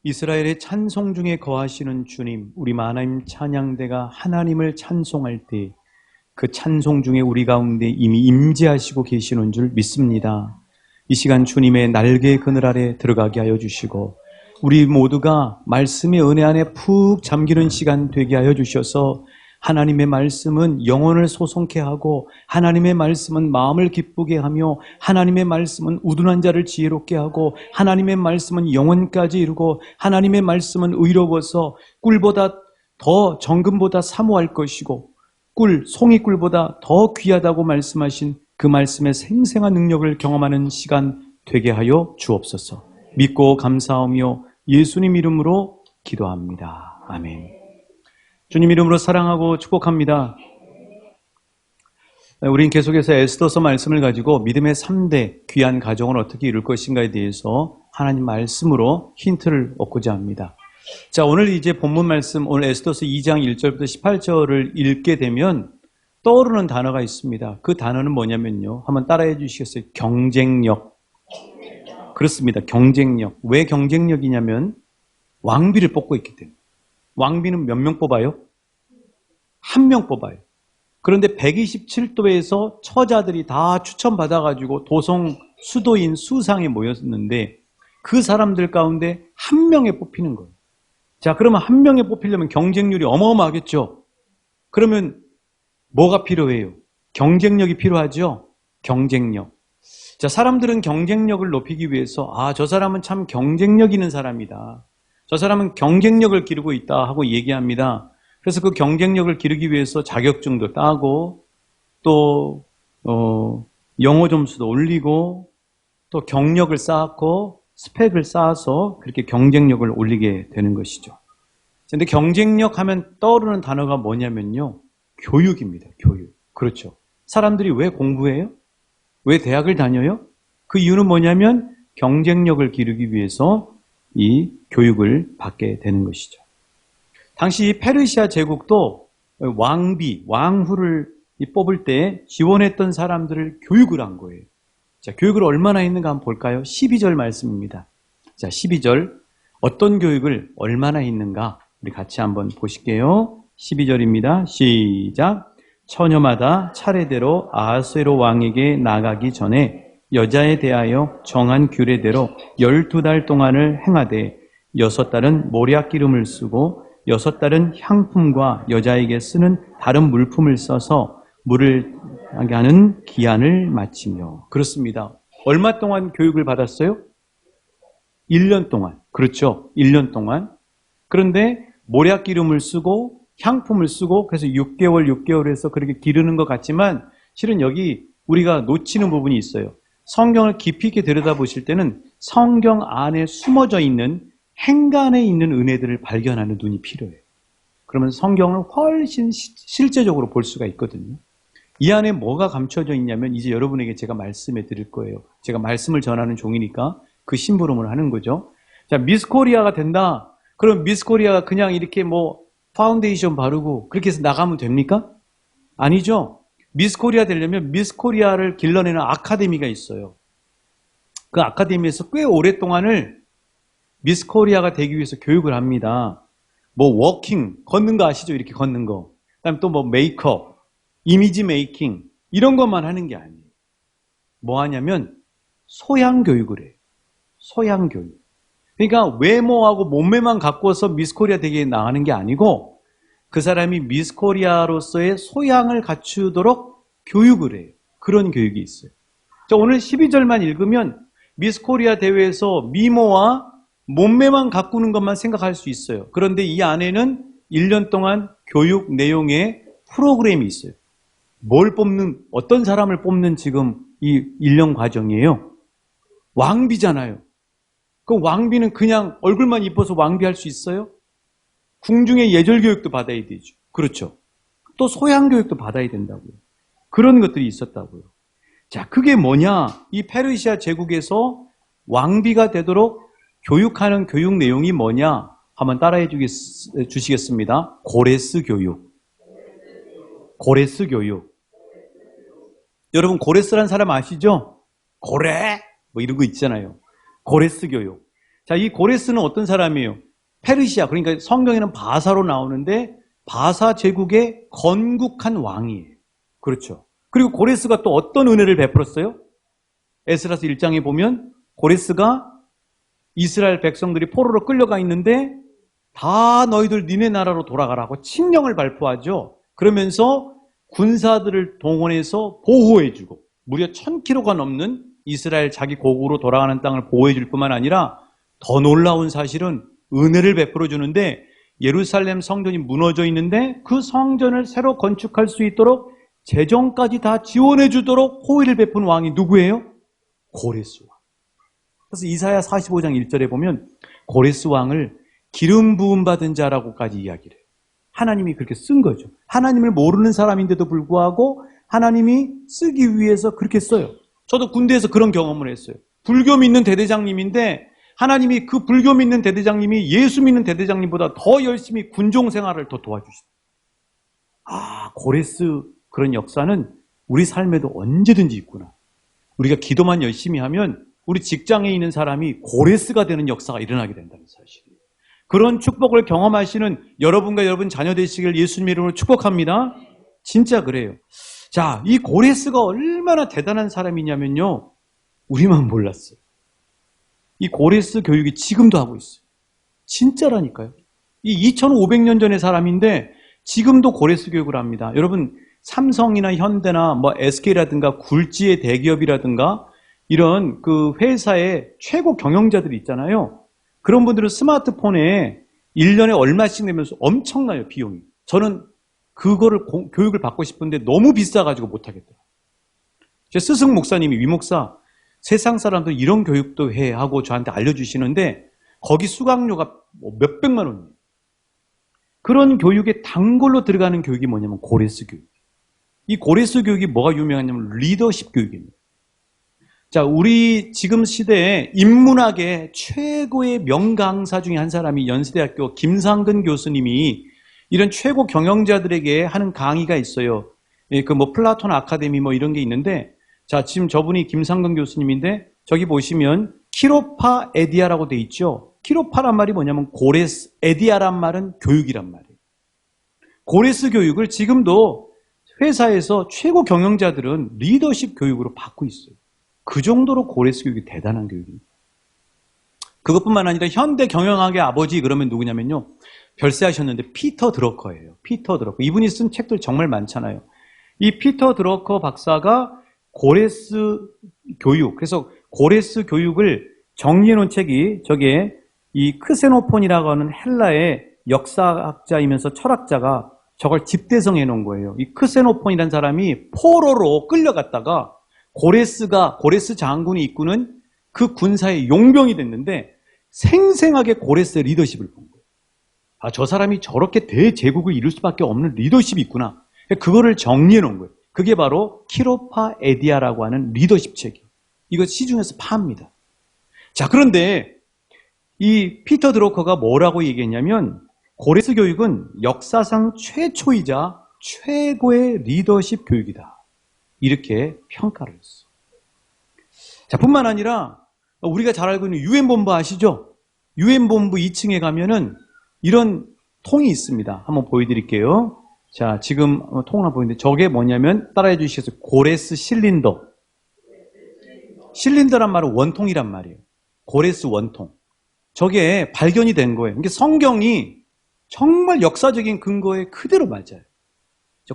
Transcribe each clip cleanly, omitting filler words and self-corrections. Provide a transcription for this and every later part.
이스라엘의 찬송 중에 거하시는 주님, 우리 하나님 찬양대가 하나님을 찬송할 때 그 찬송 중에 우리 가운데 이미 임재하시고 계시는 줄 믿습니다. 이 시간 주님의 날개 그늘 아래 들어가게 하여 주시고 우리 모두가 말씀의 은혜 안에 푹 잠기는 시간 되게 하여 주셔서 하나님의 말씀은 영혼을 소송케 하고 하나님의 말씀은 마음을 기쁘게 하며 하나님의 말씀은 우둔한 자를 지혜롭게 하고 하나님의 말씀은 영혼까지 이루고 하나님의 말씀은 의로워서 꿀보다 더 정금보다 사모할 것이고 송이꿀보다 더 귀하다고 말씀하신 그 말씀의 생생한 능력을 경험하는 시간 되게 하여 주옵소서. 믿고 감사하며 예수님 이름으로 기도합니다. 아멘. 주님 이름으로 사랑하고 축복합니다. 우린 계속해서 에스더서 말씀을 가지고 믿음의 3대 귀한 가정을 어떻게 이룰 것인가에 대해서 하나님 말씀으로 힌트를 얻고자 합니다. 자, 오늘 이제 본문 말씀, 오늘 에스더서 2장 1절부터 18절을 읽게 되면 떠오르는 단어가 있습니다. 그 단어는 뭐냐면요. 한번 따라해 주시겠어요? 경쟁력. 그렇습니다. 경쟁력. 왜 경쟁력이냐면 왕비를 뽑고 있기 때문에. 왕비는 몇 명 뽑아요? 한 명 뽑아요. 그런데 127도에서 처자들이 다 추천받아가지고 도성 수도인 수상에 모였는데 그 사람들 가운데 한 명에 뽑히는 거예요. 자, 그러면 한 명에 뽑히려면 경쟁률이 어마어마하겠죠? 그러면 뭐가 필요해요? 경쟁력이 필요하죠? 경쟁력. 자, 사람들은 경쟁력을 높이기 위해서 저 사람은 참 경쟁력 있는 사람이다. 저 사람은 경쟁력을 기르고 있다 하고 얘기합니다. 그래서 그 경쟁력을 기르기 위해서 자격증도 따고 또 영어 점수도 올리고 또 경력을 쌓고 스펙을 쌓아서 그렇게 경쟁력을 올리게 되는 것이죠. 그런데 경쟁력 하면 떠오르는 단어가 뭐냐면요. 교육입니다. 교육. 그렇죠. 사람들이 왜 공부해요? 왜 대학을 다녀요? 그 이유는 뭐냐면 경쟁력을 기르기 위해서 이 교육을 받게 되는 것이죠. 당시 페르시아 제국도 왕후를 뽑을 때 지원했던 사람들을 교육을 한 거예요. 자, 교육을 얼마나 했는가 한번 볼까요? 12절 말씀입니다. 자, 12절 어떤 교육을 얼마나 했는가 우리 같이 한번 보실게요. 12절입니다. 시작. 처녀마다 차례대로 아하스웨로 왕에게 나가기 전에 여자에 대하여 정한 규례대로 12달 동안을 행하되 6달은 모략 기름을 쓰고 6달은 향품과 여자에게 쓰는 다른 물품을 써서 물을 하게 하는 기한을 마치며. 그렇습니다. 얼마 동안 교육을 받았어요? 1년 동안. 그렇죠. 1년 동안. 그런데 모략 기름을 쓰고 향품을 쓰고 그래서 6개월 해서 그렇게 기르는 것 같지만 실은 여기 우리가 놓치는 부분이 있어요. 성경을 깊이 있게 들여다보실 때는 성경 안에 숨어져 있는 행간에 있는 은혜들을 발견하는 눈이 필요해요. 그러면 성경을 훨씬 실제적으로 볼 수가 있거든요. 이 안에 뭐가 감춰져 있냐면 이제 여러분에게 제가 말씀해 드릴 거예요. 제가 말씀을 전하는 종이니까 그 심부름을 하는 거죠. 자, 미스 코리아가 된다. 그럼 미스 코리아가 그냥 이렇게 파운데이션 바르고 그렇게 해서 나가면 됩니까? 아니죠. 미스 코리아 되려면 미스 코리아를 길러내는 아카데미가 있어요. 그 아카데미에서 꽤 오랫동안을 미스 코리아가 되기 위해서 교육을 합니다. 워킹, 걷는 거 아시죠? 이렇게 걷는 거. 그다음에 또 메이크업, 이미지 메이킹 이런 것만 하는 게 아니에요. 뭐 하냐면 소양 교육을 해요. 소양 교육. 그러니까 외모하고 몸매만 갖고서 미스 코리아 되게 나가는 게 아니고 그 사람이 미스 코리아로서의 소양을 갖추도록 교육을 해요. 그런 교육이 있어요. 자, 오늘 12절만 읽으면 미스 코리아 대회에서 미모와 몸매만 가꾸는 것만 생각할 수 있어요. 그런데 이 안에는 1년 동안 교육 내용의 프로그램이 있어요. 어떤 사람을 뽑는 지금 이 1년 과정이에요. 왕비잖아요. 그 왕비는 그냥 얼굴만 이뻐서 왕비할 수 있어요? 궁중의 예절 교육도 받아야 되죠. 그렇죠. 또 소양 교육도 받아야 된다고요. 그런 것들이 있었다고요. 자, 그게 뭐냐? 이 페르시아 제국에서 왕비가 되도록 교육하는 교육 내용이 뭐냐? 한번 따라해 주시겠습니다. 고레스 교육. 고레스 교육. 여러분 고레스라는 사람 아시죠? 고레? 이런 거 있잖아요. 고레스 교육. 자, 이 고레스는 어떤 사람이에요? 페르시아, 그러니까 성경에는 바사로 나오는데 바사 제국의 건국한 왕이에요. 그렇죠. 그리고 고레스가 또 어떤 은혜를 베풀었어요? 에스라서 1장에 보면 고레스가 이스라엘 백성들이 포로로 끌려가 있는데 다 너희들 니네 나라로 돌아가라고 칙령을 발표하죠. 그러면서 군사들을 동원해서 보호해주고 무려 1000km가 넘는 이스라엘 자기 고국으로 돌아가는 땅을 보호해줄 뿐만 아니라 더 놀라운 사실은 은혜를 베풀어 주는데 예루살렘 성전이 무너져 있는데 그 성전을 새로 건축할 수 있도록 재정까지 다 지원해 주도록 호의를 베푼 왕이 누구예요? 고레스 왕. 그래서 이사야 45장 1절에 보면 고레스 왕을 기름 부음 받은 자라고까지 이야기를 해요. 하나님이 그렇게 쓴 거죠. 하나님을 모르는 사람인데도 불구하고 하나님이 쓰기 위해서 그렇게 써요. 저도 군대에서 그런 경험을 했어요. 불교 믿는 대대장님인데 하나님이 그 불교 믿는 대대장님이 예수 믿는 대대장님보다 더 열심히 군종 생활을 더 도와주시다. 아, 고레스 그런 역사는 우리 삶에도 언제든지 있구나. 우리가 기도만 열심히 하면 우리 직장에 있는 사람이 고레스가 되는 역사가 일어나게 된다는 사실이에요. 그런 축복을 경험하시는 여러분과 여러분 자녀 되시길 예수님의 이름으로 축복합니다. 진짜 그래요. 자, 이 고레스가 얼마나 대단한 사람이냐면요. 우리만 몰랐어요. 이 고레스 교육이 지금도 하고 있어요. 진짜라니까요. 이 2500년 전의 사람인데 지금도 고레스 교육을 합니다. 여러분 삼성이나 현대나 뭐 SK라든가 굴지의 대기업이라든가 이런 그 회사의 최고 경영자들이 있잖아요. 그런 분들은 스마트폰에 1년에 얼마씩 내면서 엄청나요, 비용이. 저는 그거를 교육을 받고 싶은데 너무 비싸가지고 못하겠더라고요. 제 스승 목사님이 위목사 세상 사람들 이런 교육도 해 하고 저한테 알려주시는데 거기 수강료가 몇백만 원이에요. 그런 교육에 단골로 들어가는 교육이 뭐냐면 고레스 교육. 이 고레스 교육이 뭐가 유명하냐면 리더십 교육입니다. 자, 우리 지금 시대에 인문학의 최고의 명강사 중에 한 사람이 연세대학교 김상근 교수님이 이런 최고 경영자들에게 하는 강의가 있어요. 그 뭐 플라톤 아카데미 뭐 이런 게 있는데 자, 지금 저분이 김상근 교수님인데 저기 보시면 키로파 에디아라고 돼 있죠. 키로파란 말이 뭐냐면 고레스, 에디아란 말은 교육이란 말이에요. 고레스 교육을 지금도 회사에서 최고 경영자들은 리더십 교육으로 받고 있어요. 그 정도로 고레스 교육이 대단한 교육입니다. 그것뿐만 아니라 현대 경영학의 아버지 그러면 누구냐면요. 별세하셨는데 피터 드러커예요. 피터 드러커. 이분이 쓴 책들 정말 많잖아요. 이 피터 드러커 박사가 고레스 교육, 그래서 고레스 교육을 정리해 놓은 책이 저게 이 크세노폰이라고 하는 헬라의 역사학자이면서 철학자가 저걸 집대성해 놓은 거예요. 이 크세노폰이라는 사람이 포로로 끌려갔다가 고레스 장군이 이끄는 그 군사의 용병이 됐는데 생생하게 고레스의 리더십을 본 거예요. 아, 저 사람이 저렇게 대제국을 이룰 수밖에 없는 리더십이 있구나. 그거를 정리해 놓은 거예요. 그게 바로 키로파 에디아라고 하는 리더십 책이에요. 이거 시중에서 팝니다. 자, 그런데 이 피터 드러커가 뭐라고 얘기했냐면 고레스 교육은 역사상 최초이자 최고의 리더십 교육이다. 이렇게 평가를 했어. 자, 뿐만 아니라 우리가 잘 알고 있는 유엔본부 아시죠? 유엔본부 2층에 가면은 이런 통이 있습니다. 한번 보여드릴게요. 자, 지금 통을 하나 보이는데 저게 뭐냐면 따라해 주시겠어요? 고레스 실린더. 실린더란 말은 원통이란 말이에요. 고레스 원통. 저게 발견이 된 거예요. 그러니까 성경이 정말 역사적인 근거에 그대로 맞아요.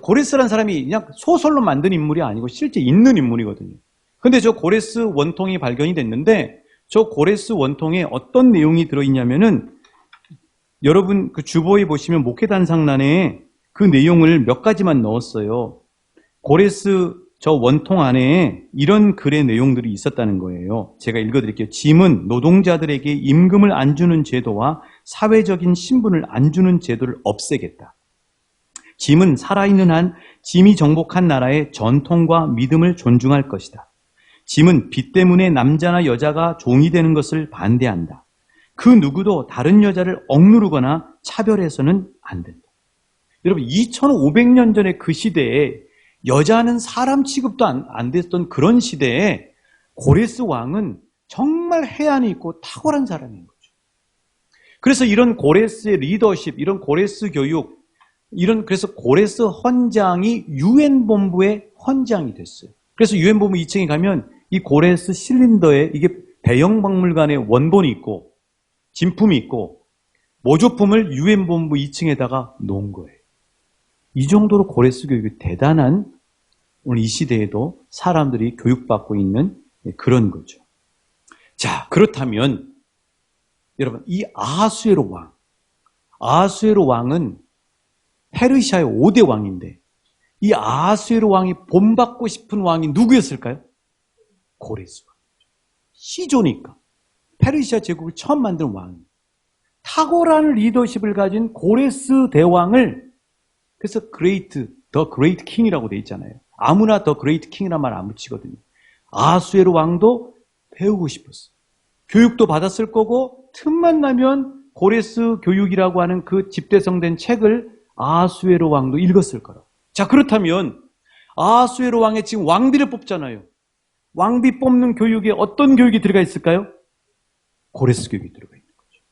고레스라는 사람이 그냥 소설로 만든 인물이 아니고 실제 있는 인물이거든요. 근데 저 고레스 원통이 발견이 됐는데 저 고레스 원통에 어떤 내용이 들어있냐면은 여러분 그 주보에 보시면 목회단상란에 그 내용을 몇 가지만 넣었어요. 고레스 저 원통 안에 이런 글의 내용들이 있었다는 거예요. 제가 읽어드릴게요. 짐은 노동자들에게 임금을 안 주는 제도와 사회적인 신분을 안 주는 제도를 없애겠다. 짐은 살아있는 한 짐이 정복한 나라의 전통과 믿음을 존중할 것이다. 짐은 빚 때문에 남자나 여자가 종이 되는 것을 반대한다. 그 누구도 다른 여자를 억누르거나 차별해서는 안 된다. 여러분 2500년 전의 그 시대에 여자는 사람 취급도 안 됐던 그런 시대에 고레스 왕은 정말 해안이 있고 탁월한 사람인 거죠. 그래서 이런 고레스의 리더십, 이런 고레스 교육, 그래서 고레스 헌장이 유엔 본부의 헌장이 됐어요. 그래서 유엔 본부 2층에 가면 이 고레스 실린더에 이게 대형 박물관에 원본이 있고 진품이 있고 모조품을 유엔 본부 2층에다가 놓은 거예요. 이 정도로 고레스 교육이 대단한 오늘 이 시대에도 사람들이 교육받고 있는 그런 거죠. 자, 그렇다면 여러분, 이 아하수에로 왕은 페르시아의 5대 왕인데 이 아하수에로 왕이 본받고 싶은 왕이 누구였을까요? 고레스 왕. 시조니까. 페르시아 제국을 처음 만든 왕. 탁월한 리더십을 가진 고레스 대왕을 그래서 더 그레이트 킹이라고 돼 있잖아요. 아무나 더 그레이트 킹이란 말 안 붙이거든요. 아하수에로 왕도 배우고 싶었어요. 교육도 받았을 거고 틈만 나면 고레스 교육이라고 하는 그 집대성된 책을 아하수에로 왕도 읽었을 거라고. 자, 그렇다면 아하수에로 왕의 지금 왕비를 뽑잖아요. 왕비 뽑는 교육에 어떤 교육이 들어가 있을까요? 고레스 교육이 들어가 있는 거죠.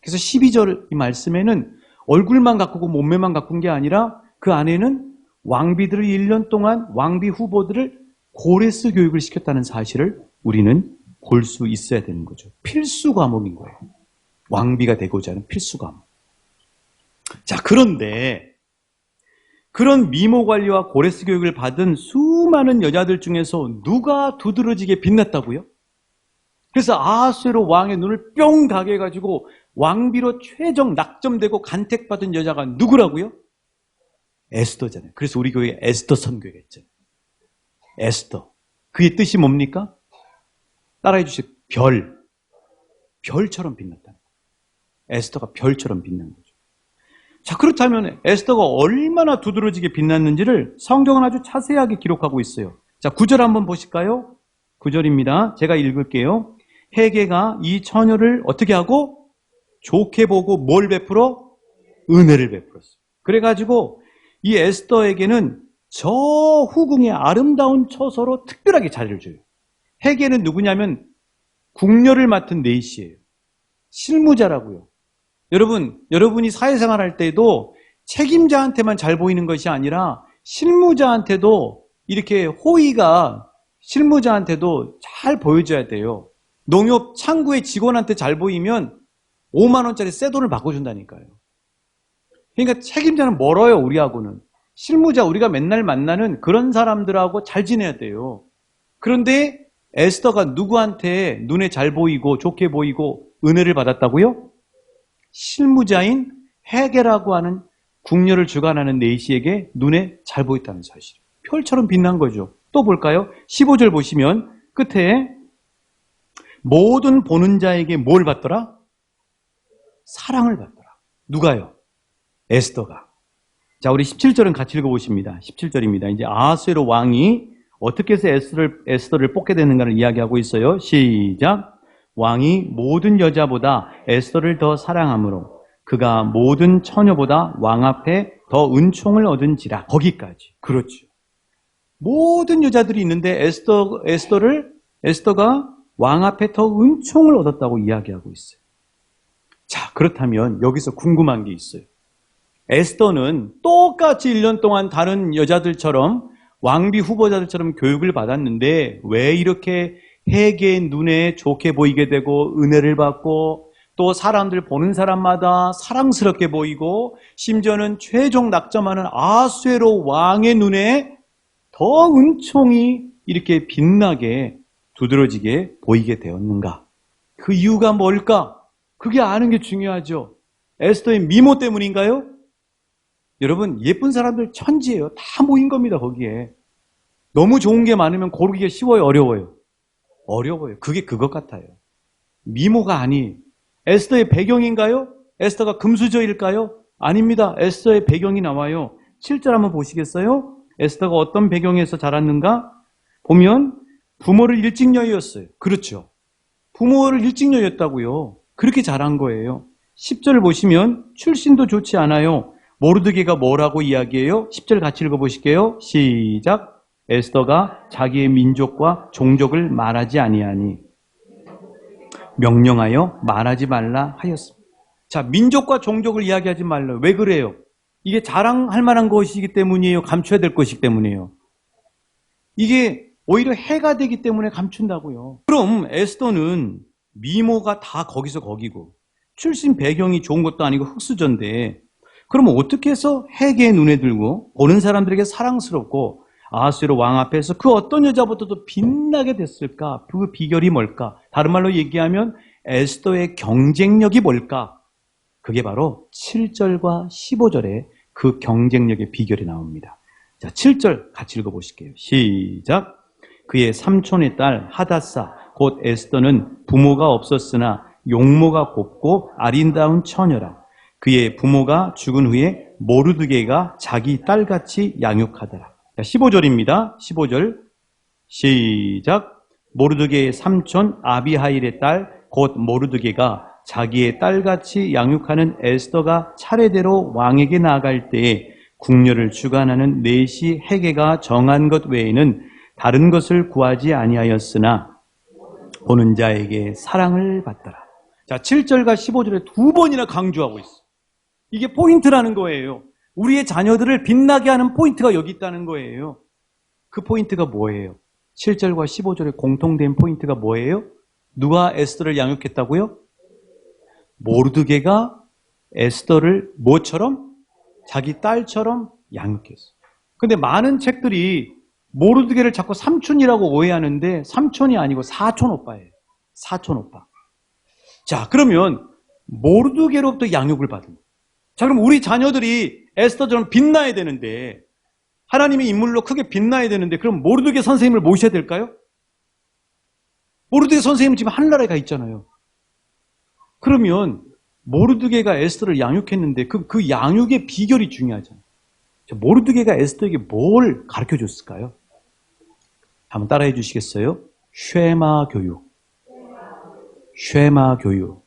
그래서 12절 이 말씀에는 얼굴만 가꾸고 몸매만 가꾼 게 아니라 그 안에는 왕비들을 1년 동안 왕비 후보들을 고레스 교육을 시켰다는 사실을 우리는 볼 수 있어야 되는 거죠. 필수 과목인 거예요. 왕비가 되고자 하는 필수 과목. 자, 그런데 그런 미모 관리와 고레스 교육을 받은 수많은 여자들 중에서 누가 두드러지게 빛났다고요? 그래서 아하수에로 왕의 눈을 뿅 가게 해가지고 왕비로 최종 낙점되고 간택받은 여자가 누구라고요? 에스더잖아요. 그래서 우리 교회에 에스더 선교회가 있잖아요. 에스더. 그의 뜻이 뭡니까? 따라해 주세요. 별처럼 빛났다. 에스더가 별처럼 빛난 거죠. 자, 그렇다면 에스더가 얼마나 두드러지게 빛났는지를 성경은 아주 자세하게 기록하고 있어요. 자, 9절 한번 보실까요? 9절입니다. 제가 읽을게요. 헤게가 이 처녀를 어떻게 하고? 좋게 보고 뭘 베풀어? 은혜를 베풀었어요. 그래가지고 이 에스더에게는 저 후궁의 아름다운 처소로 특별하게 자리를 줘요. 헤게는 누구냐면 궁녀를 맡은 네이시예요. 실무자라고요. 여러분이 사회생활 할 때도 책임자한테만 잘 보이는 것이 아니라 실무자한테도 이렇게 호의가 실무자한테도 잘 보여줘야 돼요. 농협 창구의 직원한테 잘 보이면 5만 원짜리 새 돈을 바꿔준다니까요. 그러니까 책임자는 멀어요, 우리하고는. 실무자, 우리가 맨날 만나는 그런 사람들하고 잘 지내야 돼요. 그런데 에스더가 누구한테 눈에 잘 보이고 좋게 보이고 은혜를 받았다고요? 실무자인 헤게라고 하는 궁녀를 주관하는 네이시에게 눈에 잘 보였다는 사실. 별처럼 빛난 거죠. 또 볼까요? 15절 보시면 끝에 모든 보는 자에게 뭘 받더라? 사랑을 받더라. 누가요? 에스더가. 자, 우리 17절은 같이 읽어보십니다. 17절입니다. 이제 아하수에로 왕이 어떻게 해서 에스더를 뽑게 되는가를 이야기하고 있어요. 시작. 왕이 모든 여자보다 에스더를 더 사랑하므로 그가 모든 처녀보다 왕 앞에 더 은총을 얻은지라. 거기까지. 그렇죠. 모든 여자들이 있는데 에스더가 왕 앞에 더 은총을 얻었다고 이야기하고 있어요. 자, 그렇다면 여기서 궁금한 게 있어요. 에스더는 똑같이 1년 동안 다른 여자들처럼 왕비 후보자들처럼 교육을 받았는데 왜 이렇게 헤게의 눈에 좋게 보이게 되고 은혜를 받고 또 사람들 보는 사람마다 사랑스럽게 보이고 심지어는 최종 낙점하는 아하수에로 왕의 눈에 더 은총이 이렇게 빛나게 두드러지게 보이게 되었는가? 그 이유가 뭘까? 그게 아는 게 중요하죠. 에스더의 미모 때문인가요? 여러분, 예쁜 사람들 천지예요. 다 모인 겁니다, 거기에. 너무 좋은 게 많으면 고르기가 쉬워요, 어려워요? 어려워요. 그게 그것 같아요. 미모가 아니에요. 에스더의 배경인가요? 에스더가 금수저일까요? 아닙니다. 에스더의 배경이 나와요. 7절 한번 보시겠어요? 에스더가 어떤 배경에서 자랐는가? 보면 부모를 일찍녀였어요. 그렇죠. 부모를 일찍녀였다고요. 그렇게 자란 거예요. 10절을 보시면 출신도 좋지 않아요. 모르드게가 뭐라고 이야기해요? 10절 같이 읽어보실게요. 시작. 에스더가 자기의 민족과 종족을 말하지 아니하니 명령하여 말하지 말라 하였습니다. 자, 민족과 종족을 이야기하지 말라요. 왜 그래요? 이게 자랑할 만한 것이기 때문이에요? 감춰야 될 것이기 때문이에요? 이게 오히려 해가 되기 때문에 감춘다고요. 그럼 에스더는 미모가 다 거기서 거기고 출신 배경이 좋은 것도 아니고 흙수저인데 그러면 어떻게 해서 해계의 눈에 들고 보는 사람들에게 사랑스럽고 아하수에로 왕 앞에서 그 어떤 여자보다도 빛나게 됐을까? 그 비결이 뭘까? 다른 말로 얘기하면 에스더의 경쟁력이 뭘까? 그게 바로 7절과 15절에 그 경쟁력의 비결이 나옵니다. 자, 7절 같이 읽어보실게요. 시작. 그의 삼촌의 딸 하다사 곧 에스더는 부모가 없었으나 용모가 곱고 아린다운 처녀라. 그의 부모가 죽은 후에 모르드게가 자기 딸같이 양육하더라. 자, 15절입니다. 15절 시작. 모르드게의 삼촌 아비하일의 딸 곧 모르드게가 자기의 딸같이 양육하는 에스더가 차례대로 왕에게 나아갈 때에 궁녀를 주관하는 넷이 해계가 정한 것 외에는 다른 것을 구하지 아니하였으나 보는 자에게 사랑을 받더라. 자, 7절과 15절에 두 번이나 강조하고 있어. 이게 포인트라는 거예요. 우리의 자녀들을 빛나게 하는 포인트가 여기 있다는 거예요. 그 포인트가 뭐예요? 7절과 15절의 공통된 포인트가 뭐예요? 누가 에스더를 양육했다고요? 모르드게가 에스더를 뭐처럼? 자기 딸처럼 양육했어요. 근데 많은 책들이 모르드게를 자꾸 삼촌이라고 오해하는데 삼촌이 아니고 사촌 오빠예요. 사촌 오빠. 자, 그러면 모르드게로부터 양육을 받은 거예요. 자, 그럼 우리 자녀들이 에스더처럼 빛나야 되는데 하나님의 인물로 크게 빛나야 되는데 그럼 모르드게 선생님을 모셔야 될까요? 모르드게 선생님은 지금 하늘나라에 가 있잖아요. 그러면 모르드게가 에스더를 양육했는데 그 양육의 비결이 중요하잖아요. 모르드게가 에스더에게 뭘 가르쳐줬을까요? 한번 따라해 주시겠어요? 쉐마 교육. 쉐마 교육.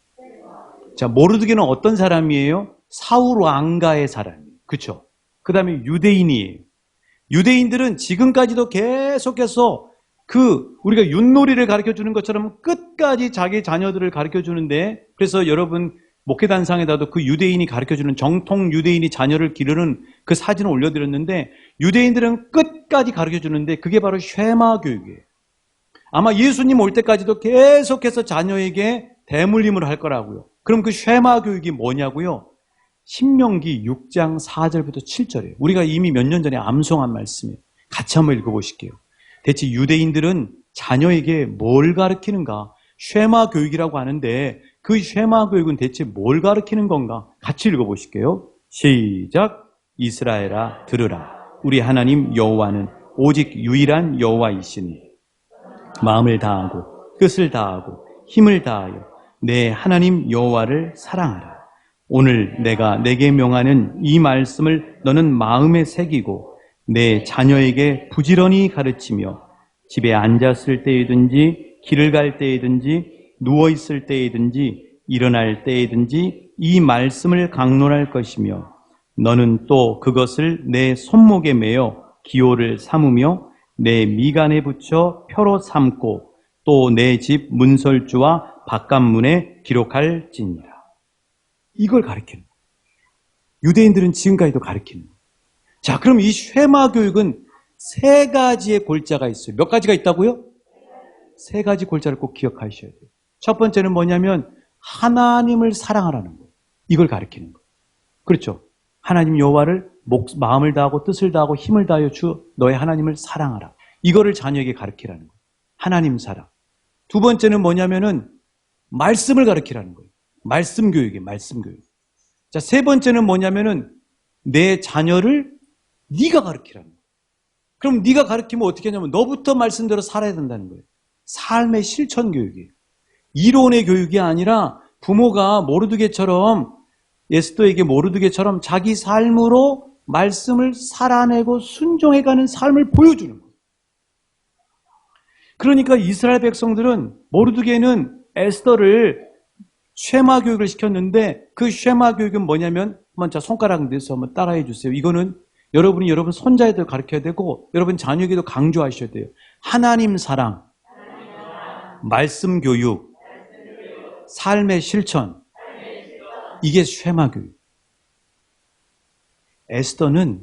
자, 모르드게는 어떤 사람이에요? 사울 왕가의 사람이에요. 그렇죠? 그 다음에 유대인이에요. 유대인들은 지금까지도 계속해서 우리가 윷놀이를 가르쳐주는 것처럼 끝까지 자기 자녀들을 가르쳐주는데 그래서 여러분 목회단상에다도 그 유대인이 가르쳐주는 정통 유대인이 자녀를 기르는 그 사진을 올려드렸는데 유대인들은 끝까지 가르쳐주는데 그게 바로 쉐마 교육이에요. 아마 예수님 올 때까지도 계속해서 자녀에게 대물림을 할 거라고요. 그럼 그 쉐마 교육이 뭐냐고요? 신명기 6장 4절부터 7절이에요. 우리가 이미 몇 년 전에 암송한 말씀이에요. 같이 한번 읽어보실게요. 대체 유대인들은 자녀에게 뭘 가르치는가? 쉐마 교육이라고 하는데 그 쉐마 교육은 대체 뭘 가르치는 건가? 같이 읽어보실게요. 시작. 이스라엘아 들으라. 우리 하나님 여호와는 오직 유일한 여호와이시니 마음을 다하고 뜻을 다하고 힘을 다하여 내 하나님 여호와를 사랑하라. 오늘 내가 내게 명하는 이 말씀을 너는 마음에 새기고 내 자녀에게 부지런히 가르치며 집에 앉았을 때이든지 길을 갈 때이든지 누워있을 때이든지 일어날 때이든지 이 말씀을 강론할 것이며 너는 또 그것을 내 손목에 매어 기호를 삼으며 내 미간에 붙여 표로 삼고 또 내 집 문설주와 바깥문에 기록할지니라. 이걸 가르치는 거예요. 유대인들은 지금까지도 가르치는 거예요. 자, 그럼 이 쉐마 교육은 세 가지의 골자가 있어요. 몇 가지가 있다고요? 세 가지 골자를 꼭 기억하셔야 돼요. 첫 번째는 뭐냐면 하나님을 사랑하라는 거예요. 이걸 가르치는 거예요. 그렇죠? 하나님 여호와를 마음을 다하고 뜻을 다하고 힘을 다하여 주 너의 하나님을 사랑하라. 이거를 자녀에게 가르치라는 거예요. 하나님 사랑. 두 번째는 뭐냐면은 말씀을 가르치라는 거예요. 말씀 교육이에요. 말씀 교육. 자, 세 번째는 뭐냐면은 내 자녀를 네가 가르치라는 거예요. 그럼 네가 가르치면 어떻게 하냐면 너부터 말씀대로 살아야 된다는 거예요. 삶의 실천 교육이에요. 이론의 교육이 아니라 부모가 모르드게처럼 에스더에게 모르드게처럼 자기 삶으로 말씀을 살아내고 순종해가는 삶을 보여주는 거예요. 그러니까 이스라엘 백성들은 모르드게는 에스더를 쉐마 교육을 시켰는데 그 쉐마 교육은 뭐냐면 한번 자 손가락 내서 한번 따라해 주세요. 이거는 여러분이 여러분 손자애들 가르쳐야 되고 여러분 자녀에게도 강조하셔야 돼요. 하나님 사랑, 말씀 교육, 삶의 실천. 이게 쉐마 교육. 에스더는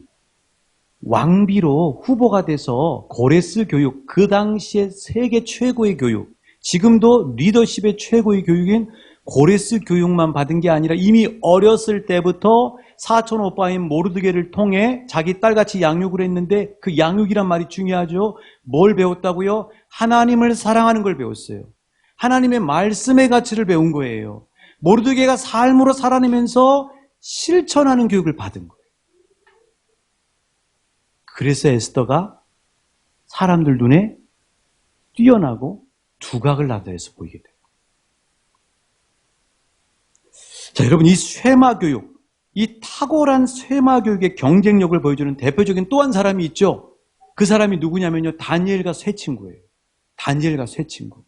왕비로 후보가 돼서 고레스 교육, 그 당시에 세계 최고의 교육, 지금도 리더십의 최고의 교육인 고레스 교육만 받은 게 아니라 이미 어렸을 때부터 사촌 오빠인 모르드게를 통해 자기 딸같이 양육을 했는데, 그 양육이란 말이 중요하죠. 뭘 배웠다고요? 하나님을 사랑하는 걸 배웠어요. 하나님의 말씀의 가치를 배운 거예요. 모르드게가 삶으로 살아내면서 실천하는 교육을 받은 거예요. 그래서 에스더가 사람들 눈에 뛰어나고 두각을 나타내서 보이게 돼요. 자, 여러분, 이 쉐마 교육, 이 탁월한 쉐마 교육의 경쟁력을 보여주는 대표적인 또 한 사람이 있죠. 그 사람이 누구냐면요, 다니엘과 세 친구예요. 다니엘과 세 친구.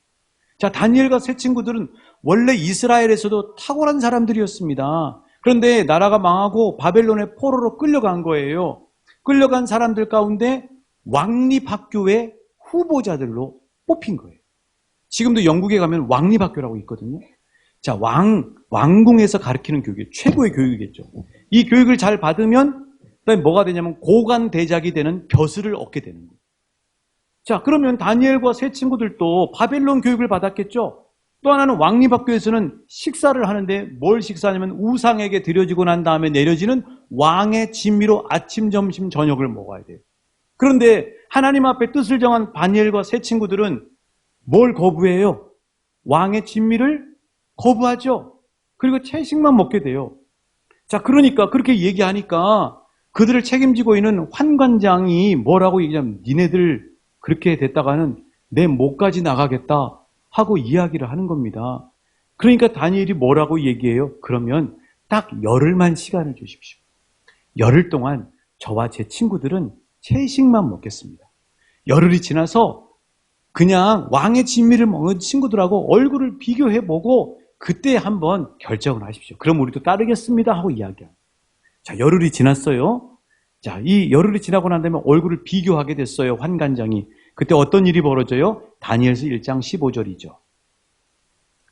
자, 다니엘과 세 친구들은 원래 이스라엘에서도 탁월한 사람들이었습니다. 그런데 나라가 망하고 바벨론의 포로로 끌려간 거예요. 끌려간 사람들 가운데 왕립학교의 후보자들로 뽑힌 거예요. 지금도 영국에 가면 왕립학교라고 있거든요. 자, 왕궁에서 가르치는 교육이 최고의 교육이겠죠. 이 교육을 잘 받으면 그다음에 뭐가 되냐면 고관대작이 되는 벼슬을 얻게 되는 거예요. 자, 그러면 다니엘과 세 친구들도 바벨론 교육을 받았겠죠. 또 하나는 왕립학교에서는 식사를 하는데 뭘 식사하냐면 우상에게 드려지고 난 다음에 내려지는 왕의 진미로 아침, 점심, 저녁을 먹어야 돼요. 그런데 하나님 앞에 뜻을 정한 다니엘과 세 친구들은 뭘 거부해요? 왕의 진미를 거부하죠. 그리고 채식만 먹게 돼요. 자, 그러니까 그렇게 얘기하니까 그들을 책임지고 있는 환관장이 뭐라고 얘기하면 니네들 그렇게 됐다가는 내 목까지 나가겠다 하고 이야기를 하는 겁니다. 그러니까 다니엘이 뭐라고 얘기해요? 그러면 딱 열흘만 시간을 주십시오. 열흘 동안 저와 제 친구들은 채식만 먹겠습니다. 열흘이 지나서 그냥 왕의 진미를 먹는 친구들하고 얼굴을 비교해보고 그때 한번 결정을 하십시오. 그럼 우리도 따르겠습니다 하고 이야기합니다. 자, 열흘이 지났어요. 자, 이 열흘이 지나고 난 다음에 얼굴을 비교하게 됐어요. 환관장이. 그때 어떤 일이 벌어져요? 다니엘서 1장 15절이죠.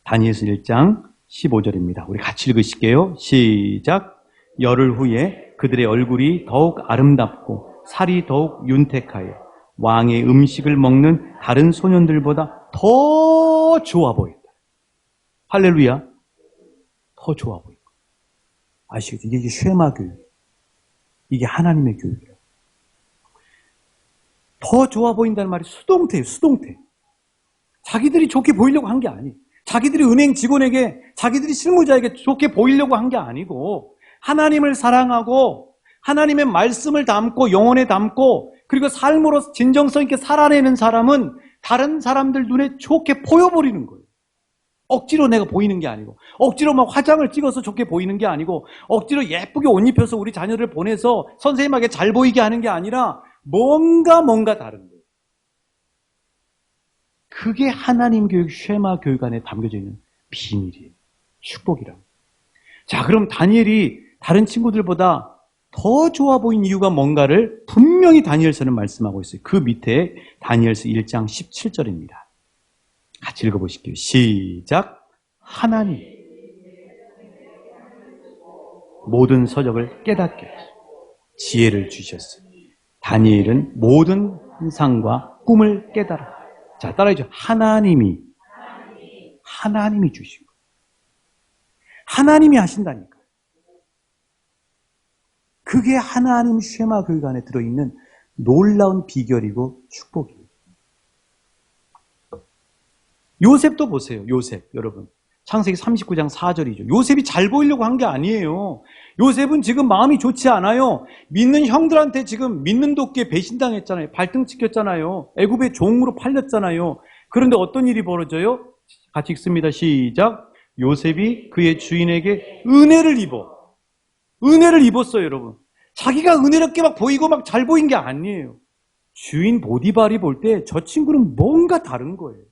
다니엘서 1장 15절입니다. 우리 같이 읽으실게요. 시작. 열흘 후에 그들의 얼굴이 더욱 아름답고 살이 더욱 윤택하여 왕의 음식을 먹는 다른 소년들보다 더 좋아 보인다. 할렐루야. 더 좋아 보인다. 아시겠죠? 이게 쉐마 교육. 이게 하나님의 교육이에요. 더 좋아 보인다는 말이 수동태예요. 수동태. 자기들이 좋게 보이려고 한 게 아니에요. 자기들이 은행 직원에게, 자기들이 실무자에게 좋게 보이려고 한 게 아니고 하나님을 사랑하고 하나님의 말씀을 담고 영혼에 담고 그리고 삶으로 진정성 있게 살아내는 사람은 다른 사람들 눈에 좋게 보여버리는 거예요. 억지로 내가 보이는 게 아니고, 억지로 막 화장을 찍어서 좋게 보이는 게 아니고, 억지로 예쁘게 옷 입혀서 우리 자녀를 보내서 선생님에게 잘 보이게 하는 게 아니라 뭔가 다른 거예요. 그게 하나님 교육, 쉐마 교육 안에 담겨져 있는 비밀이에요. 축복이라고. 자, 그럼 다니엘이 다른 친구들보다 더 좋아 보인 이유가 뭔가를 분명히 다니엘서는 말씀하고 있어요. 그 밑에 다니엘서 1장 17절입니다. 같이 읽어보실게요. 시작. 하나님 모든 서적을 깨닫게 하시고 지혜를 주셨어요. 다니엘은 모든 환상과 꿈을 깨달아. 자, 따라해줘. 하나님이 주신 거예요. 하나님이 하신다니까. 그게 하나님 쉐마 교육 안에 들어있는 놀라운 비결이고 축복이에요. 요셉도 보세요. 요셉, 여러분. 창세기 39장 4절이죠. 요셉이 잘 보이려고 한 게 아니에요. 요셉은 지금 마음이 좋지 않아요. 믿는 형들한테 지금 믿는 도끼에 배신당했잖아요. 발등 찍혔잖아요. 애굽의 종으로 팔렸잖아요. 그런데 어떤 일이 벌어져요? 같이 읽습니다. 시작. 요셉이 그의 주인에게 은혜를 입었어요, 여러분. 자기가 은혜롭게 막 보이고 막 잘 보인 게 아니에요. 주인 보디발이 볼 때 저 친구는 뭔가 다른 거예요.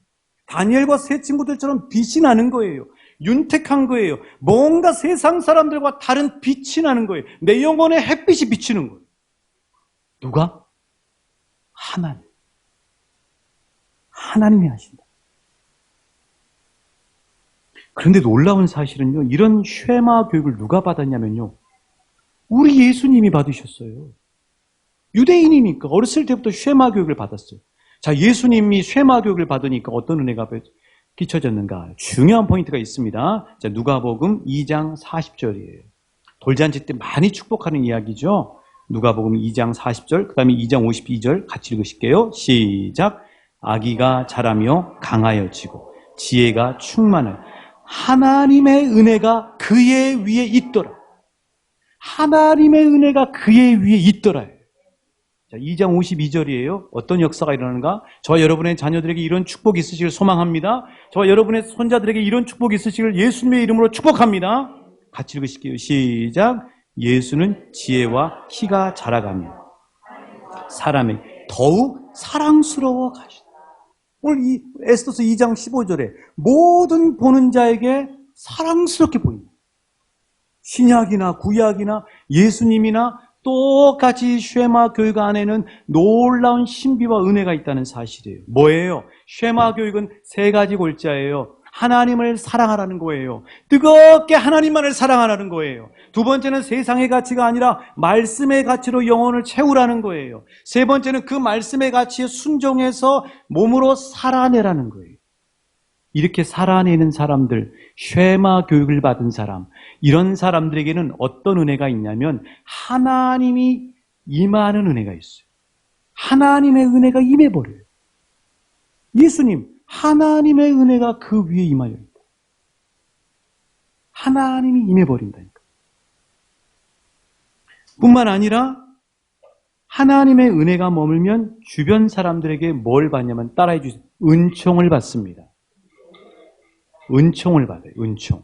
다니엘과 세 친구들처럼 빛이 나는 거예요. 윤택한 거예요. 뭔가 세상 사람들과 다른 빛이 나는 거예요. 내 영혼에 햇빛이 비치는 거예요. 누가? 하나님이 하신다. 그런데 놀라운 사실은요, 이런 쉐마 교육을 누가 받았냐면요, 우리 예수님이 받으셨어요. 유대인이니까 어렸을 때부터 쉐마 교육을 받았어요. 자, 예수님이 쉐마 교육을 받으니까 어떤 은혜가 끼쳐졌는가? 중요한 포인트가 있습니다. 자, 누가복음 2장 40절이에요. 돌잔치 때 많이 축복하는 이야기죠. 누가복음 2장 40절, 그 다음에 2장 52절 같이 읽으실게요. 시작. 아기가 자라며 강하여지고 지혜가 충만하여 하나님의 은혜가 그의 위에 있더라. 하나님의 은혜가 그의 위에 있더라. 자, 2장 52절이에요. 어떤 역사가 일어나는가? 저와 여러분의 자녀들에게 이런 축복이 있으시길 소망합니다. 저와 여러분의 손자들에게 이런 축복이 있으시길 예수님의 이름으로 축복합니다. 같이 읽으실게요. 시작. 예수는 지혜와 키가 자라가며 사람에게 더욱 사랑스러워 가시다. 오늘 이 에스더서 2장 15절에 모든 보는 자에게 사랑스럽게 보입니다. 신약이나 구약이나 예수님이나 똑같이 쉐마 교육 안에는 놀라운 신비와 은혜가 있다는 사실이에요. 뭐예요? 쉐마 교육은 세 가지 골자예요. 하나님을 사랑하라는 거예요. 뜨겁게 하나님만을 사랑하라는 거예요. 두 번째는 세상의 가치가 아니라 말씀의 가치로 영혼을 채우라는 거예요. 세 번째는 그 말씀의 가치에 순종해서 몸으로 살아내라는 거예요. 이렇게 살아내는 사람들, 쉐마 교육을 받은 사람, 이런 사람들에게는 어떤 은혜가 있냐면 하나님이 임하는 은혜가 있어요. 하나님의 은혜가 임해버려요. 예수님, 하나님의 은혜가 그 위에 임하여 있다. 하나님이 임해버린다니까. 뿐만 아니라 하나님의 은혜가 머물면 주변 사람들에게 뭘 받냐면 따라해 주세요. 은총을 받습니다. 은총을 받아요. 은총.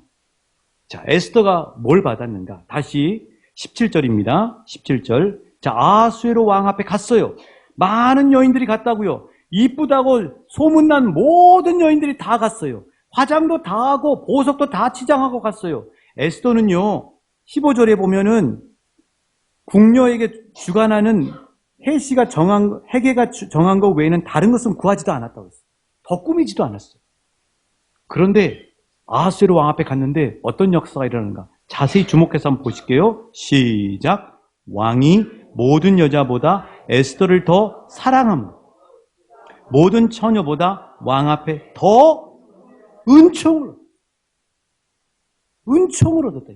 자, 에스더가 뭘 받았는가? 다시 17절입니다. 17절. 자, 아수에로 왕 앞에 갔어요. 많은 여인들이 갔다고요. 이쁘다고 소문난 모든 여인들이 다 갔어요. 화장도 다 하고 보석도 다 치장하고 갔어요. 에스더는요, 15절에 보면은 궁녀에게 주관하는 해계가 정한 것 외에는 다른 것은 구하지도 않았다고 했어요. 더 꾸미지도 않았어요. 그런데 아하스웨로 왕 앞에 갔는데 어떤 역사가 일어나는가? 자세히 주목해서 한번 보실게요. 시작. 왕이 모든 여자보다 에스더를 더 사랑함. 모든 처녀보다 왕 앞에 더 은총을 얻었다.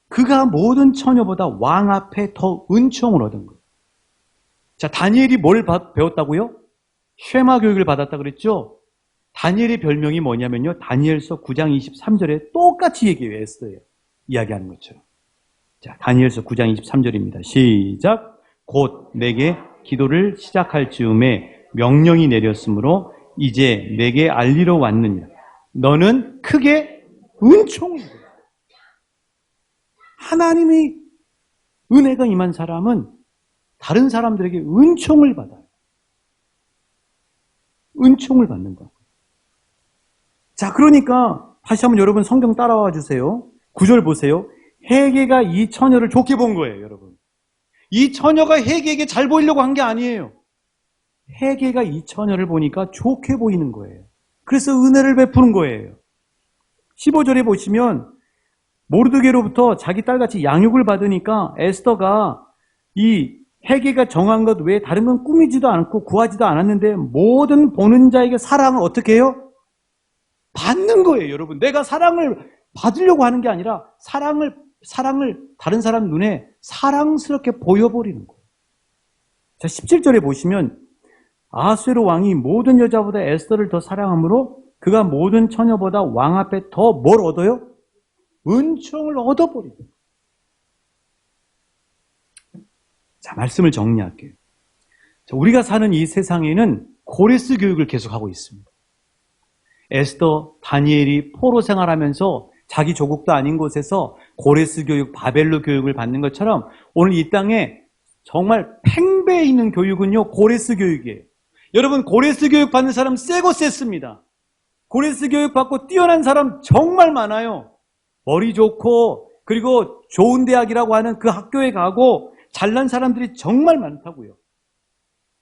그가 모든 처녀보다 왕 앞에 더 은총을 얻은 거예요. 자, 다니엘이 뭘 배웠다고요? 쉐마 교육을 받았다 그랬죠? 다니엘의 별명이 뭐냐면요. 다니엘서 9장 23절에 똑같이 얘기해요. 에스더예요. 이야기하는 것처럼. 자, 다니엘서 9장 23절입니다. 시작. 곧 내게 기도를 시작할 즈음에 명령이 내렸으므로 이제 내게 알리러 왔느니라. 너는 크게 은총을 받아. 하나님의 은혜가 임한 사람은 다른 사람들에게 은총을 받아요. 은총을 받는다. 자, 그러니까 다시 한번 여러분 성경 따라와 주세요. 9절 보세요. 해계가 이 처녀를 좋게 본 거예요, 여러분. 이 처녀가 해계에게 잘 보이려고 한 게 아니에요. 해계가 이 처녀를 보니까 좋게 보이는 거예요. 그래서 은혜를 베푸는 거예요. 15절에 보시면 모르드게로부터 자기 딸같이 양육을 받으니까 에스더가 이 해계가 정한 것 외에 다른 건 꾸미지도 않고 구하지도 않았는데 모든 보는 자에게 사랑을 어떻게 해요? 받는 거예요, 여러분. 내가 사랑을 받으려고 하는 게 아니라 사랑을 다른 사람 눈에 사랑스럽게 보여버리는 거예요. 자, 17절에 보시면 아하스웨로 왕이 모든 여자보다 에스더를 더 사랑하므로 그가 모든 처녀보다 왕 앞에 더 뭘 얻어요? 은총을 얻어버리는 거예요. 자, 말씀을 정리할게요. 자, 우리가 사는 이 세상에는 고레스 교육을 계속하고 있습니다. 에스더, 다니엘이 포로 생활하면서 자기 조국도 아닌 곳에서 고레스 교육, 바벨로 교육을 받는 것처럼 오늘 이 땅에 정말 팽배해 있는 교육은요, 고레스 교육이에요. 여러분, 고레스 교육 받는 사람 세고 셌습니다. 고레스 교육 받고 뛰어난 사람 정말 많아요. 머리 좋고 그리고 좋은 대학이라고 하는 그 학교에 가고 잘난 사람들이 정말 많다고요.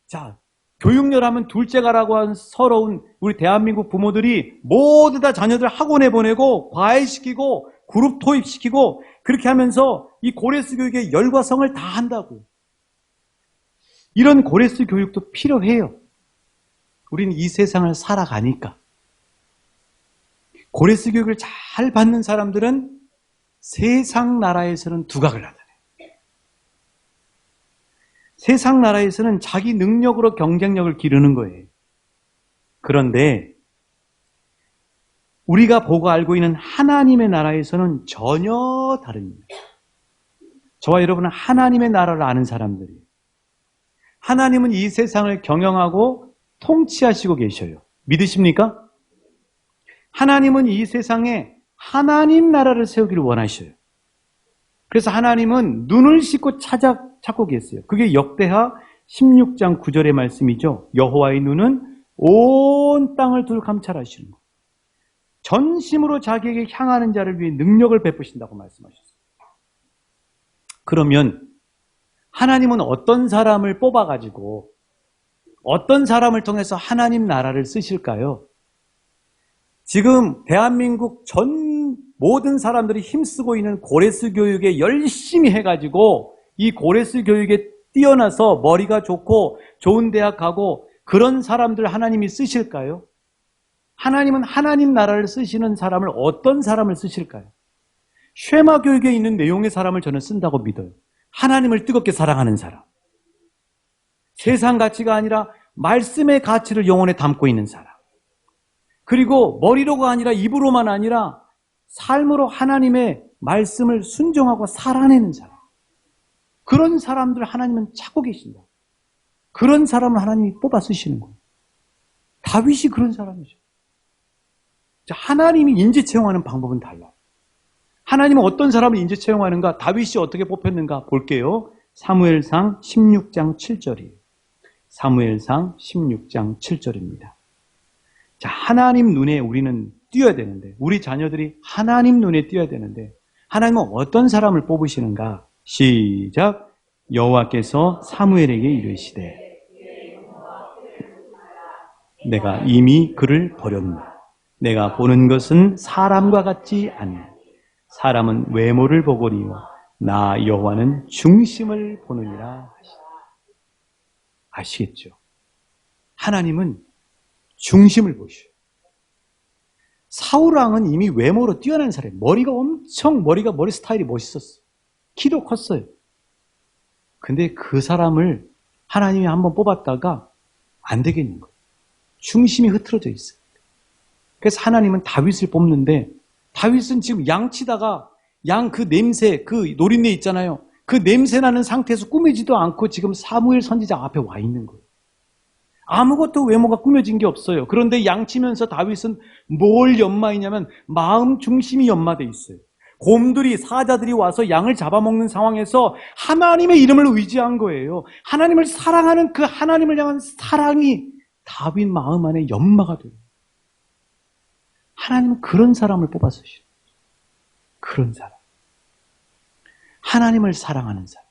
자, 교육열하면 둘째가라고 한 서러운 우리 대한민국 부모들이 모두 다 자녀들 학원에 보내고 과외시키고 그룹 토입시키고 그렇게 하면서 이 고레스 교육의 열과 성을 다 한다고. 이런 고레스 교육도 필요해요. 우리는 이 세상을 살아가니까. 고레스 교육을 잘 받는 사람들은 세상 나라에서는 두각을 나타내요. 세상 나라에서는 자기 능력으로 경쟁력을 기르는 거예요. 그런데 우리가 보고 알고 있는 하나님의 나라에서는 전혀 다릅니다. 저와 여러분은 하나님의 나라를 아는 사람들이에요. 하나님은 이 세상을 경영하고 통치하시고 계셔요. 믿으십니까? 하나님은 이 세상에 하나님 나라를 세우기를 원하셔요. 그래서 하나님은 눈을 씻고 찾고 계세요. 그게 역대하 16장 9절의 말씀이죠. 여호와의 눈은 온 땅을 둘 감찰하시는 것. 전심으로 자기에게 향하는 자를 위해 능력을 베푸신다고 말씀하셨어요. 그러면 하나님은 어떤 사람을 뽑아가지고 어떤 사람을 통해서 하나님 나라를 쓰실까요? 지금 대한민국 전 모든 사람들이 힘쓰고 있는 고레스 교육에 열심히 해가지고 이 고레스 교육에 뛰어나서 머리가 좋고 좋은 대학 가고 그런 사람들 하나님이 쓰실까요? 하나님은 하나님 나라를 쓰시는 사람을 어떤 사람을 쓰실까요? 쉐마 교육에 있는 내용의 사람을 저는 쓴다고 믿어요. 하나님을 뜨겁게 사랑하는 사람. 세상 가치가 아니라 말씀의 가치를 영혼에 담고 있는 사람. 그리고 머리로가 아니라 입으로만 아니라 삶으로 하나님의 말씀을 순종하고 살아내는 사람. 그런 사람들 하나님은 찾고 계신다. 그런 사람을 하나님이 뽑아 쓰시는 거예요. 다윗이 그런 사람이죠. 하나님이 인재 채용하는 방법은 달라요. 하나님은 어떤 사람을 인재 채용하는가? 다윗이 어떻게 뽑혔는가? 볼게요. 사무엘상 16장 7절이에요. 사무엘상 16장 7절입니다. 자, 하나님 눈에 우리는 띄어야 되는데, 우리 자녀들이 하나님 눈에 띄어야 되는데, 하나님은 어떤 사람을 뽑으시는가? 시작. 여호와께서 사무엘에게 이르시되 내가 이미 그를 버렸노라. 내가 보는 것은 사람과 같지 않나. 사람은 외모를 보거니와 나 여호와는 중심을 보느니라. 아시겠죠? 하나님은 중심을 보셔요. 사울왕은 이미 외모로 뛰어난 사람이에요. 머리 스타일이 멋있었어요. 키도 컸어요. 근데 그 사람을 하나님이 한번 뽑았다가 안 되겠는 거예요. 중심이 흐트러져 있어요. 그래서 하나님은 다윗을 뽑는데, 다윗은 지금 양치다가 양 그 냄새, 그 노린내 있잖아요. 그 냄새 나는 상태에서 꾸미지도 않고 지금 사무엘 선지자 앞에 와 있는 거예요. 아무것도 외모가 꾸며진 게 없어요. 그런데 양치면서 다윗은 뭘 연마했냐면 마음 중심이 연마돼 있어요. 곰들이, 사자들이 와서 양을 잡아먹는 상황에서 하나님의 이름을 의지한 거예요. 하나님을 사랑하는 그 하나님을 향한 사랑이 다윗 마음 안에 연마가 돼요. 하나님은 그런 사람을 뽑아서 주시는 거예요. 그런 사람. 하나님을 사랑하는 사람.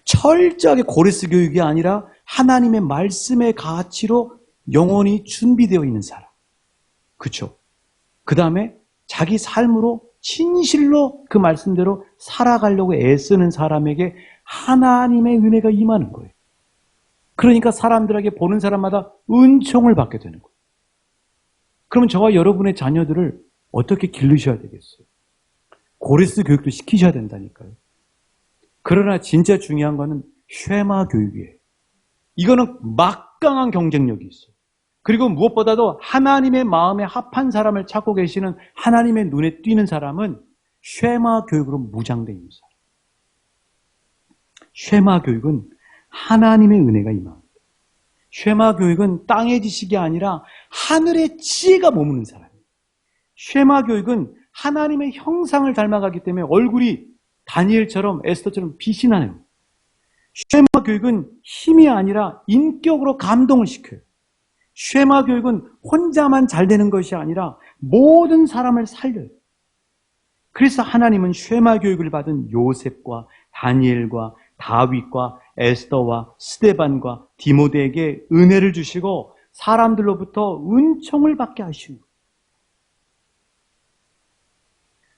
철저하게 고레스 교육이 아니라 하나님의 말씀의 가치로 영혼이 준비되어 있는 사람. 그렇죠? 그 다음에 자기 삶으로 진실로 그 말씀대로 살아가려고 애쓰는 사람에게 하나님의 은혜가 임하는 거예요. 그러니까 사람들에게 보는 사람마다 은총을 받게 되는 거예요. 그러면 저와 여러분의 자녀들을 어떻게 기르셔야 되겠어요? 고레스 교육도 시키셔야 된다니까요. 그러나 진짜 중요한 거는 쉐마 교육이에요. 이거는 막강한 경쟁력이 있어요. 그리고 무엇보다도 하나님의 마음에 합한 사람을 찾고 계시는 하나님의 눈에 띄는 사람은 쉐마 교육으로 무장되어 있는 사람. 쉐마 교육은 하나님의 은혜가 임합니다. 쉐마 교육은 땅의 지식이 아니라 하늘의 지혜가 머무는 사람이에요. 쉐마 교육은 하나님의 형상을 닮아가기 때문에 얼굴이 다니엘처럼 에스더처럼 빛이 나요. 쉐마 교육은 힘이 아니라 인격으로 감동을 시켜요. 쉐마 교육은 혼자만 잘 되는 것이 아니라 모든 사람을 살려요. 그래서 하나님은 쉐마 교육을 받은 요셉과 다니엘과 다윗과 에스더와 스데반과 디모데에게 은혜를 주시고 사람들로부터 은총을 받게 하시는 거예요.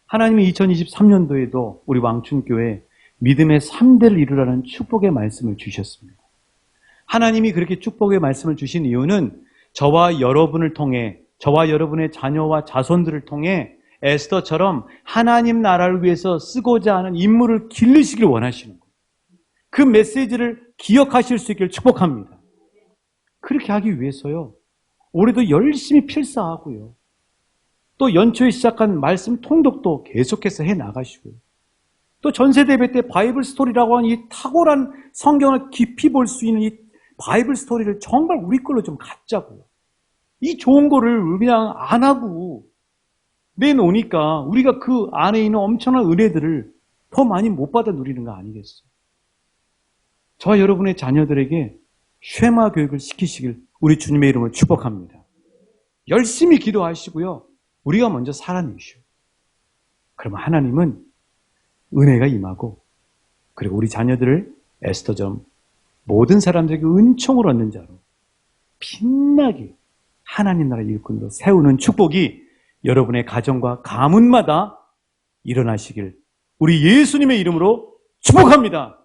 하나님이 2023년도에도 우리 왕춘교회 믿음의 3대를 이루라는 축복의 말씀을 주셨습니다. 하나님이 그렇게 축복의 말씀을 주신 이유는 저와 여러분을 통해, 저와 여러분의 자녀와 자손들을 통해 에스더처럼 하나님 나라를 위해서 쓰고자 하는 인물을 기르시길 원하시는 거예요. 그 메시지를 기억하실 수 있기를 축복합니다. 그렇게 하기 위해서요, 올해도 열심히 필사하고요, 또 연초에 시작한 말씀 통독도 계속해서 해나가시고요, 또 전세대회 때 바이블 스토리라고 하는 이 탁월한 성경을 깊이 볼 수 있는 이 바이블 스토리를 정말 우리 걸로 좀 갖자고요. 이 좋은 거를 그냥 안 하고 내놓으니까 우리가 그 안에 있는 엄청난 은혜들을 더 많이 못 받아 누리는 거 아니겠어요? 저와 여러분의 자녀들에게 쉐마 교육을 시키시길 우리 주님의 이름으로 축복합니다. 열심히 기도하시고요, 우리가 먼저 살아내시오. 그러면 하나님은 은혜가 임하고, 그리고 우리 자녀들을 에스더처럼 모든 사람들에게 은총을 얻는 자로 빛나게 하나님 나라 일꾼으로 세우는 축복이 여러분의 가정과 가문마다 일어나시길 우리 예수님의 이름으로 축복합니다.